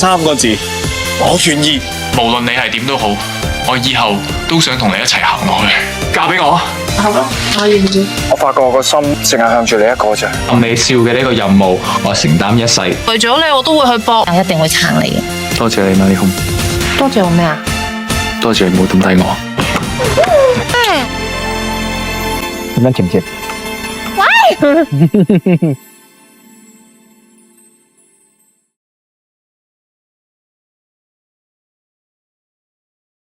3個字，我願意。無論你係點都好，我以後都想同你一齊行落去。嫁俾我。好咯，我願意。我發覺我個心淨係向住你一個咋。暗你笑嘅呢個任務，我承擔一世。為咗你，我都會去搏，我一定會撐你嘅。多謝你，Marie Home。多謝我咩啊？多謝你冇抌低我。點樣甜唔甜？喂！